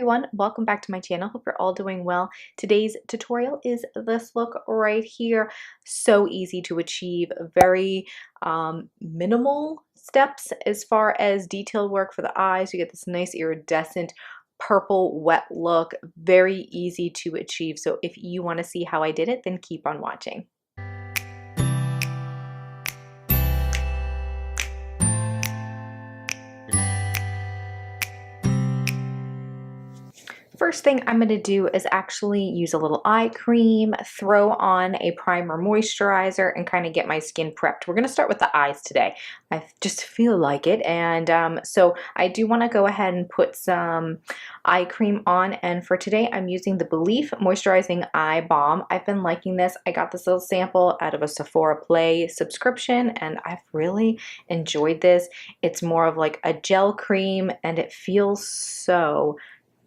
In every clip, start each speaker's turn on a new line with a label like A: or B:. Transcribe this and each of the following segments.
A: everyone, welcome back to my channel. Hope you're all doing well. Today's tutorial is this look right here. So easy to achieve, very minimal steps as far as detail work for the eyes. You get this nice iridescent purple wet look, very easy to achieve. So if you want to see how I did it, then keep on watching. First thing I'm going to do is actually use a little eye cream, throw on a primer moisturizer, and kind of get my skin prepped. We're going to start with the eyes today. I just feel like it, and so I do want to go ahead and put some eye cream on, and for today I'm using the Belief Moisturizing Eye Balm. I've been liking this. I got this little sample out of a Sephora Play subscription, and I've really enjoyed this. It's more of like a gel cream, and it feels so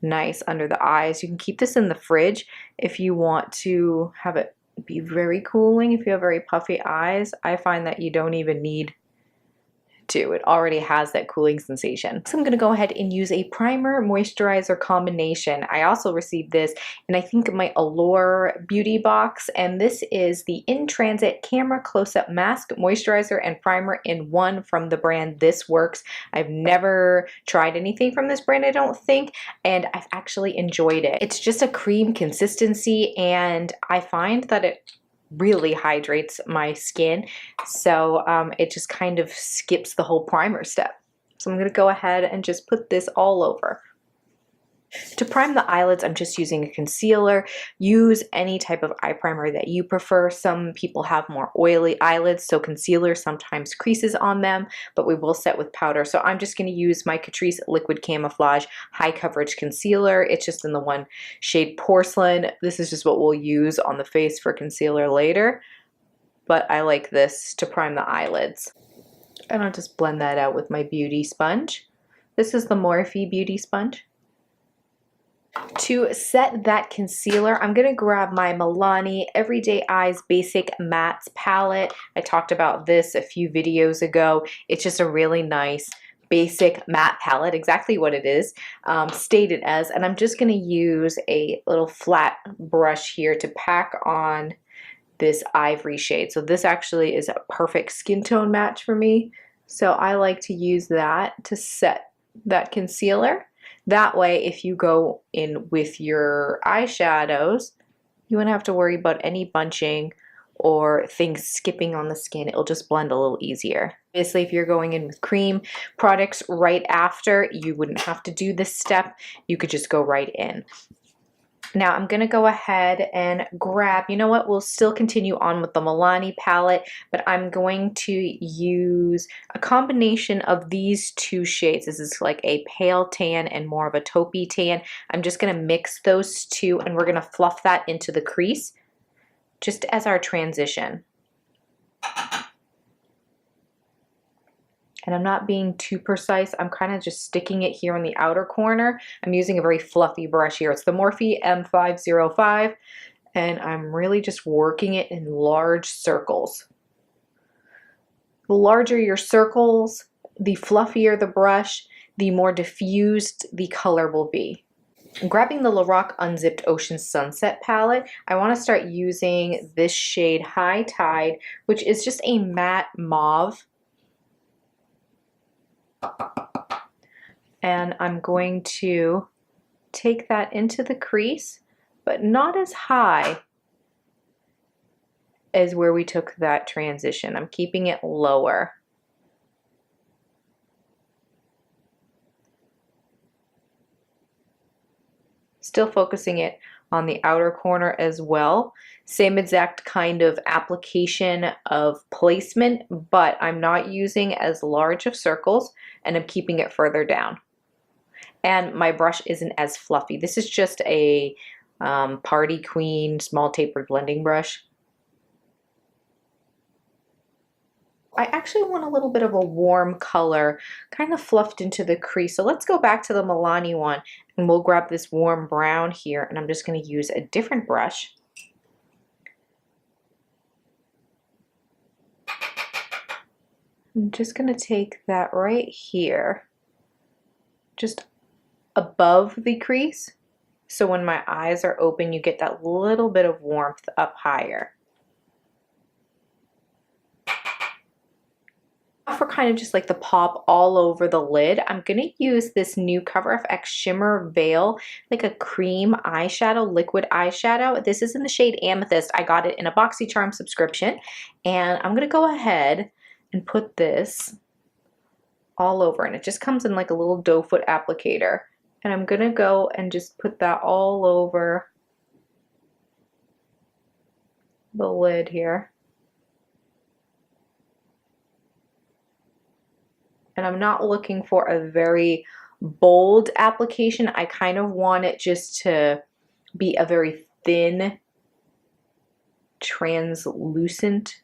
A: nice under the eyes. You can keep this in the fridge if you want to have it be very cooling. If you have very puffy eyes, I find that you don't even need to. It already has that cooling sensation. So I'm going to go ahead and use a primer moisturizer combination. I also received this in I think my Allure beauty box, and this is the In Transit Camera Close-Up Mask Moisturizer and Primer in one from the brand This Works. I've never tried anything from this brand, I don't think, and I've actually enjoyed it. It's just a cream consistency, and I find that it really hydrates my skin, so it just kind of skips the whole primer step. So I'm going to go ahead and just put this all over. To prime the eyelids, I'm just using a concealer. Use any type of eye primer that you prefer. Some people have more oily eyelids, so concealer sometimes creases on them, but we will set with powder. So I'm just going to use my Catrice Liquid Camouflage High Coverage Concealer. It's just in the one shade Porcelain. This is just what we'll use on the face for concealer later, but I like this to prime the eyelids. And I'll just blend that out with my beauty sponge. This is the Morphe beauty sponge. To set that concealer, I'm going to grab my Milani Everyday Eyes Basic Mattes palette. I talked about this a few videos ago. It's just a really nice basic matte palette, exactly what it is stated as, and I'm just going to use a little flat brush here to pack on this ivory shade. So this actually is a perfect skin tone match for me, so I like to use that to set that concealer. That way, if you go in with your eyeshadows, you won't have to worry about any bunching or things skipping on the skin. It'll just blend a little easier. Obviously, if you're going in with cream products right after, you wouldn't have to do this step. You could just go right in. Now I'm going to go ahead and grab, you know what, we'll still continue on with the Milani palette, but I'm going to use a combination of these two shades. This is like a pale tan and more of a taupey tan. I'm just going to mix those two, and we're going to fluff that into the crease just as our transition. And I'm not being too precise. I'm kind of just sticking it here in the outer corner. I'm using a very fluffy brush here. It's the Morphe M505, and I'm really just working it in large circles. The larger your circles, the fluffier the brush, the more diffused the color will be. I'm grabbing the Lorac Unzipped Ocean Sunset palette. I want to start using this shade High Tide, which is just a matte mauve. And I'm going to take that into the crease, but not as high as where we took that transition. I'm keeping it lower. Still focusing it on the outer corner as well. Same exact kind of application of placement, but I'm not using as large of circles, and I'm keeping it further down. And my brush isn't as fluffy. This is just a Party Queen small tapered blending brush. I actually want a little bit of a warm color kind of fluffed into the crease. So let's go back to the Milani one, and we'll grab this warm brown here, and I'm just going to use a different brush. I'm just going to take that right here, just above the crease. So when my eyes are open, you get that little bit of warmth up higher. For kind of just like the pop all over the lid, I'm gonna use this new CoverFX Shimmer Veil, like a cream eyeshadow, liquid eyeshadow. This is in the shade Amethyst. I got it in a BoxyCharm subscription, and I'm gonna go ahead and put this all over, and it just comes in like a little doe foot applicator. And I'm gonna go and just put that all over the lid here. And I'm not looking for a very bold application. I kind of want it just to be a very thin, translucent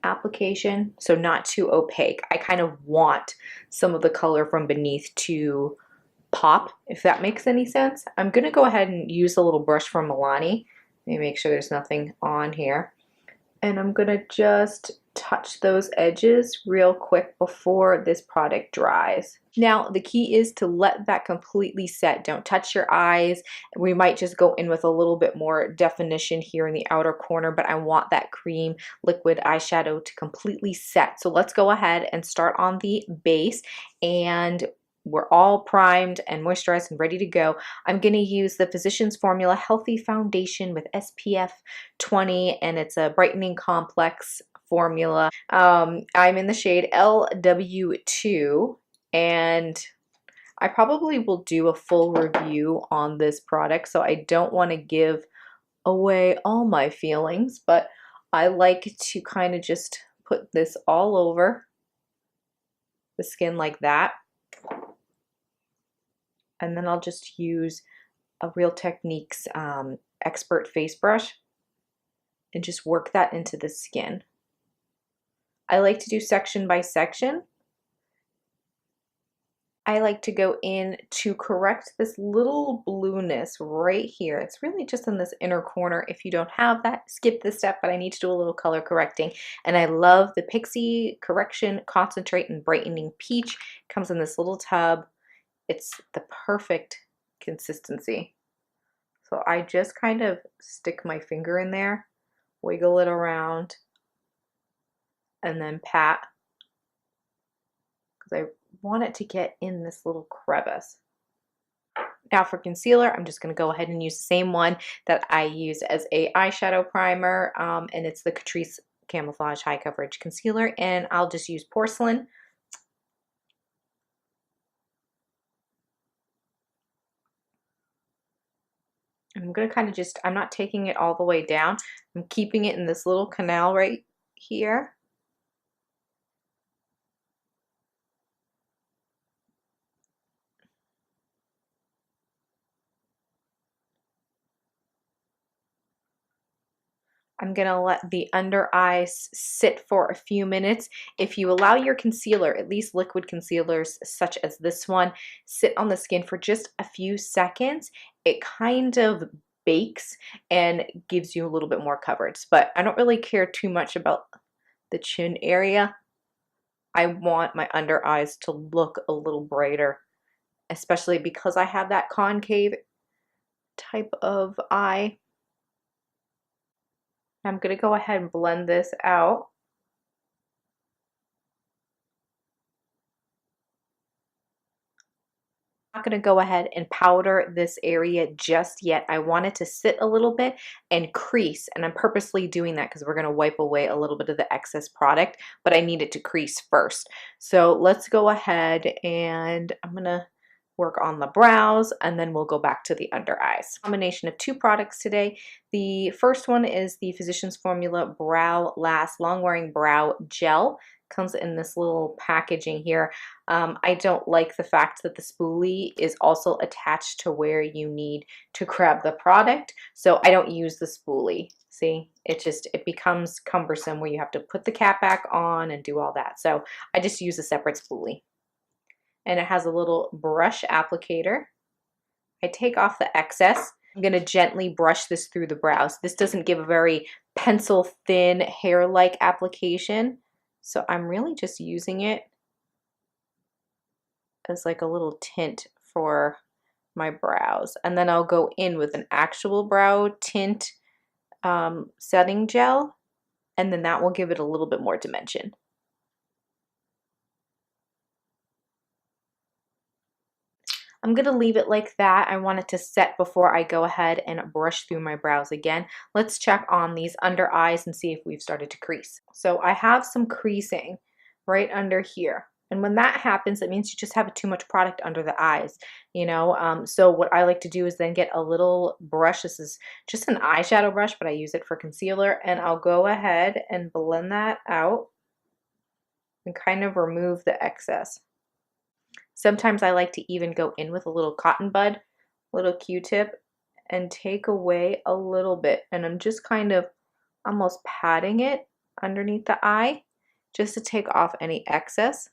A: application, so not too opaque. I kind of want some of the color from beneath to pop, if that makes any sense. I'm gonna go ahead and use a little brush from Milani. Let me make sure there's nothing on here. And I'm gonna just touch those edges real quick before this product dries. Now, the key is to let that completely set. Don't touch your eyes. We might just go in with a little bit more definition here in the outer corner, but I want that cream liquid eyeshadow to completely set. So let's go ahead and start on the base, and we're all primed and moisturized and ready to go. I'm going to use the Physicians Formula Healthy Foundation with SPF 20, and it's a brightening complex formula. I'm in the shade LW2, and I probably will do a full review on this product, so I don't want to give away all my feelings, but I like to kind of just put this all over the skin like that. And then I'll just use a Real Techniques Expert Face Brush and just work that into the skin. I like to do section by section. I like to go in to correct this little blueness right here. It's really just in this inner corner. If you don't have that, skip this step, but I need to do a little color correcting. And I love the Pixi Correction Concentrate and Brightening Peach. It comes in this little tub. It's the perfect consistency. So I just kind of stick my finger in there, wiggle it around, and then pat, because I want it to get in this little crevice. Now for concealer, I'm just going to go ahead and use the same one that I use as a eyeshadow primer, and it's the Catrice Camouflage High Coverage Concealer, and I'll just use Porcelain. I'm going to kind of just, I'm not taking it all the way down. I'm keeping it in this little canal right here. I'm going to let the under eyes sit for a few minutes. If you allow your concealer, at least liquid concealers such as this one, sit on the skin for just a few seconds, it kind of bakes and gives you a little bit more coverage. But I don't really care too much about the chin area. I want my under eyes to look a little brighter, especially because I have that concave type of eye. I'm going to go ahead and blend this out. I'm not going to go ahead and powder this area just yet. I want it to sit a little bit and crease, and I'm purposely doing that because we're going to wipe away a little bit of the excess product, but I need it to crease first. So let's go ahead, and I'm going to work on the brows, and then we'll go back to the under eyes. Combination of two products today. The first one is the Physicians Formula Brow Last Long-Wearing Brow Gel. Comes in this little packaging here. I don't like the fact that the spoolie is also attached to where you need to grab the product, so I don't use the spoolie. See, it becomes cumbersome where you have to put the cap back on and do all that, so I just use a separate spoolie. And it has a little brush applicator. I take off the excess. I'm going to gently brush this through the brows. This doesn't give a very pencil thin hair-like application, so I'm really just using it as like a little tint for my brows. And then I'll go in with an actual brow tint setting gel, and then that will give it a little bit more dimension. I'm going to leave it like that. I want it to set before I go ahead and brush through my brows again. Let's check on these under eyes and see if we've started to crease. So I have some creasing right under here. And when that happens, it means you just have too much product under the eyes, you know? So what I like to do is then get a little brush. This is just an eyeshadow brush, but I use it for concealer. And I'll go ahead and blend that out and kind of remove the excess. Sometimes I like to even go in with a little cotton bud, little Q-tip, and take away a little bit. And I'm just kind of almost patting it underneath the eye just to take off any excess.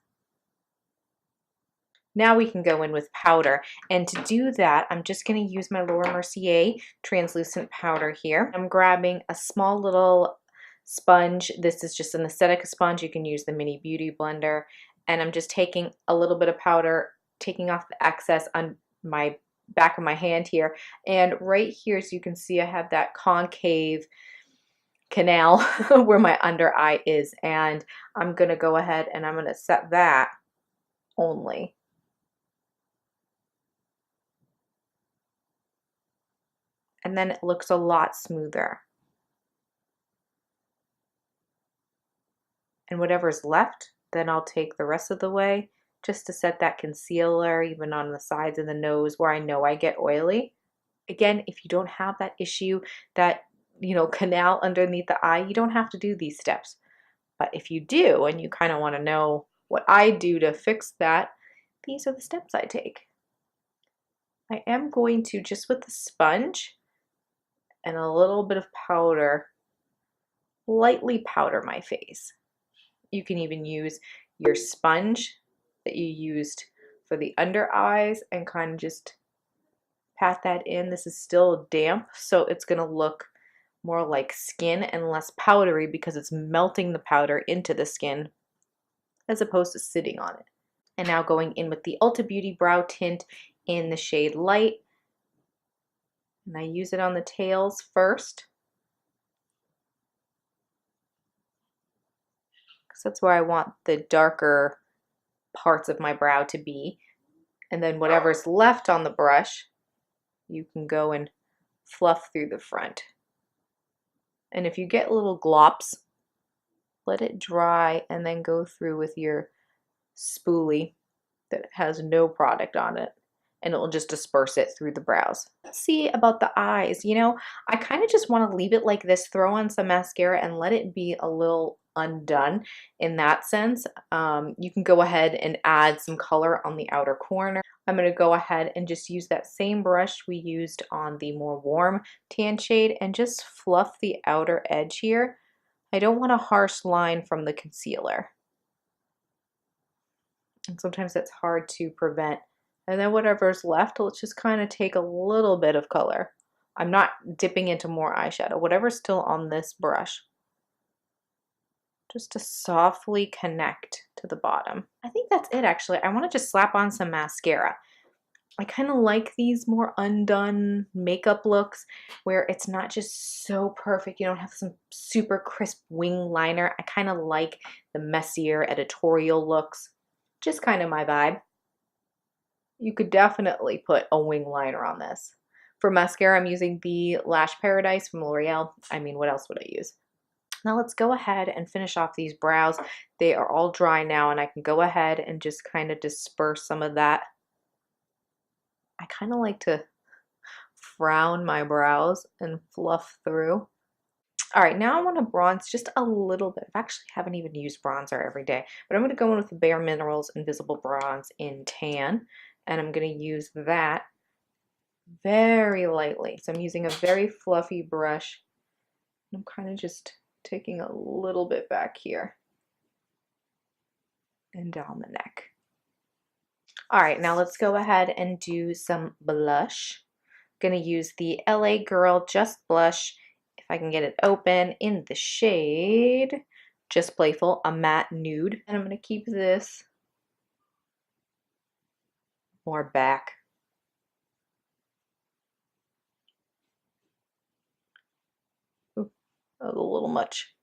A: Now we can go in with powder. And to do that, I'm just going to use my Laura Mercier translucent powder here. I'm grabbing a small little sponge. This is just an aesthetic sponge. You can use the mini beauty blender. And I'm just taking a little bit of powder, taking off the excess on my back of my hand here. And right here, so you can see I have that concave canal where my under eye is. And I'm going to go ahead and I'm going to set that only. And then it looks a lot smoother. And whatever's left, then I'll take the rest of the way just to set that concealer even on the sides of the nose where I know I get oily. Again, if you don't have that issue, that, you know, canal underneath the eye, you don't have to do these steps. But if you do and you kind of want to know what I do to fix that, these are the steps I take. I am going to, just with the sponge and a little bit of powder, lightly powder my face. You can even use your sponge that you used for the under eyes and kind of just pat that in. This is still damp, so it's going to look more like skin and less powdery because it's melting the powder into the skin as opposed to sitting on it. And now going in with the Ulta Beauty Brow Tint in the shade Light. And I use it on the tails first, because that's where I want the darker parts of my brow to be. And then whatever's left on the brush, you can go and fluff through the front. And if you get little glops, let it dry and then go through with your spoolie that has no product on it, and it will just disperse it through the brows. Let's see about the eyes. You know, I kind of just want to leave it like this, throw on some mascara and let it be a little undone in that sense. You can go ahead and add some color on the outer corner. I'm going to go ahead and just use that same brush we used on the more warm tan shade and just fluff the outer edge here. I don't want a harsh line from the concealer. And sometimes that's hard to prevent. And then whatever's left, let's just kind of take a little bit of color. I'm not dipping into more eyeshadow. Whatever's still on this brush, just to softly connect to the bottom. I think that's it actually. I want to just slap on some mascara. I kind of like these more undone makeup looks where it's not just so perfect. You don't have some super crisp wing liner. I kind of like the Mercier editorial looks. Just kind of my vibe. You could definitely put a wing liner on this. For mascara, I'm using the Lash Paradise from L'Oreal. I mean, what else would I use? Now let's go ahead and finish off these brows. They are all dry now, and I can go ahead and just kind of disperse some of that. I kind of like to frown my brows and fluff through. All right, now I want to bronze just a little bit. I actually haven't even used bronzer every day, but I'm going to go in with the Bare Minerals Invisible Bronze in Tan, and I'm going to use that very lightly. So I'm using a very fluffy brush. I'm kind of just taking a little bit back here and down the neck. All right, now let's go ahead and do some blush. I'm going to use the LA Girl Just Blush, if I can get it open, in the shade Just Playful, a matte nude. And I'm going to keep this more back. Ooh, that was a little much.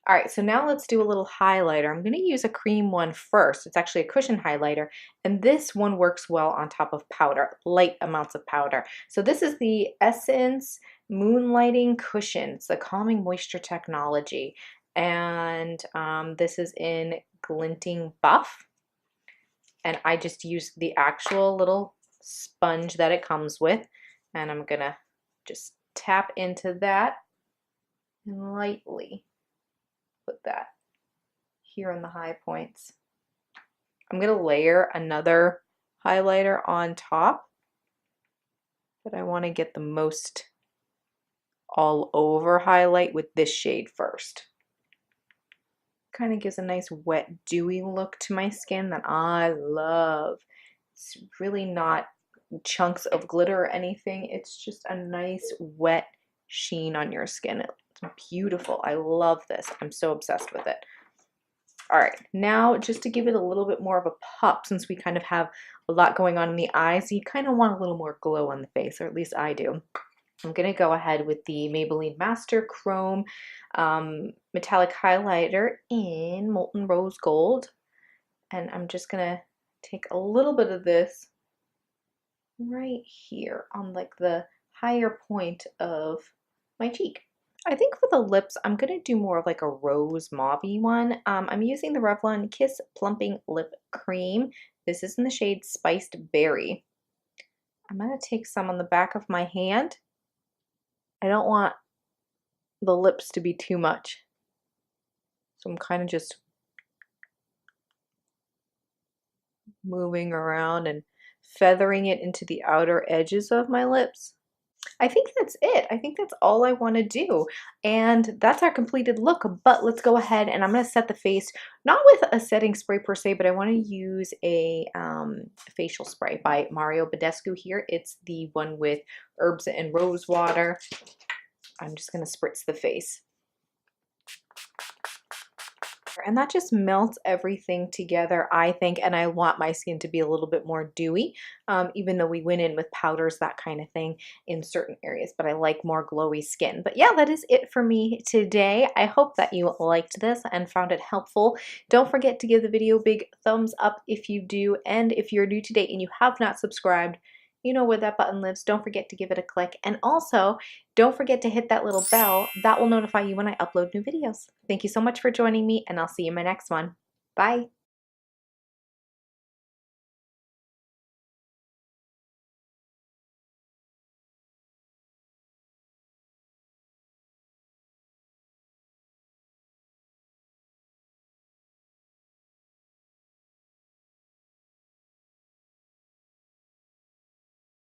A: All right, so now let's do a little highlighter. I'm going to use a cream one first. It's actually a cushion highlighter, and this one works well on top of powder, light amounts of powder. So this is the Essence Moonlighting Cushion. It's the Calming Moisture Technology, and this is in Glinting Buff. And I just used the actual little sponge that it comes with, and I'm going to just tap into that and lightly put that here on the high points. I'm going to layer another highlighter on top, but I want to get the most all over highlight with this shade first. Kind of gives a nice wet dewy look to my skin that I love. It's really not chunks of glitter or anything. It's just a nice wet sheen on your skin. It's beautiful. I love this. I'm so obsessed with it. All right, now just to give it a little bit more of a pop, since we kind of have a lot going on in the eyes, you kind of want a little more glow on the face, or at least I do. I'm going to go ahead with the Maybelline Master Chrome Metallic Highlighter in Molten Rose Gold. And I'm just going to take a little bit of this right here on like the higher point of my cheek. I think for the lips, I'm going to do more of like a rose mauve-y one. I'm using the Revlon Kiss Plumping Lip Cream. This is in the shade Spiced Berry. I'm going to take some on the back of my hand. I don't want the lips to be too much, so I'm kind of just moving around and feathering it into the outer edges of my lips. I think that's it. I think that's all I want to do. And that's our completed look, but let's go ahead and I'm going to set the face, not with a setting spray per se, but I want to use a facial spray by Mario Badescu here. It's the one with herbs and rose water. I'm just going to spritz the face. And that just melts everything together, I think, and I want my skin to be a little bit more dewy, even though we went in with powders, that kind of thing in certain areas, but I like more glowy skin. But yeah, that is it for me today. I hope that you liked this and found it helpful. Don't forget to give the video a big thumbs up if you do, and if you're new today and you have not subscribed, you know where that button lives. Don't forget to give it a click. And also, don't forget to hit that little bell. That will notify you when I upload new videos. Thank you so much for joining me, and I'll see you in my next one. Bye.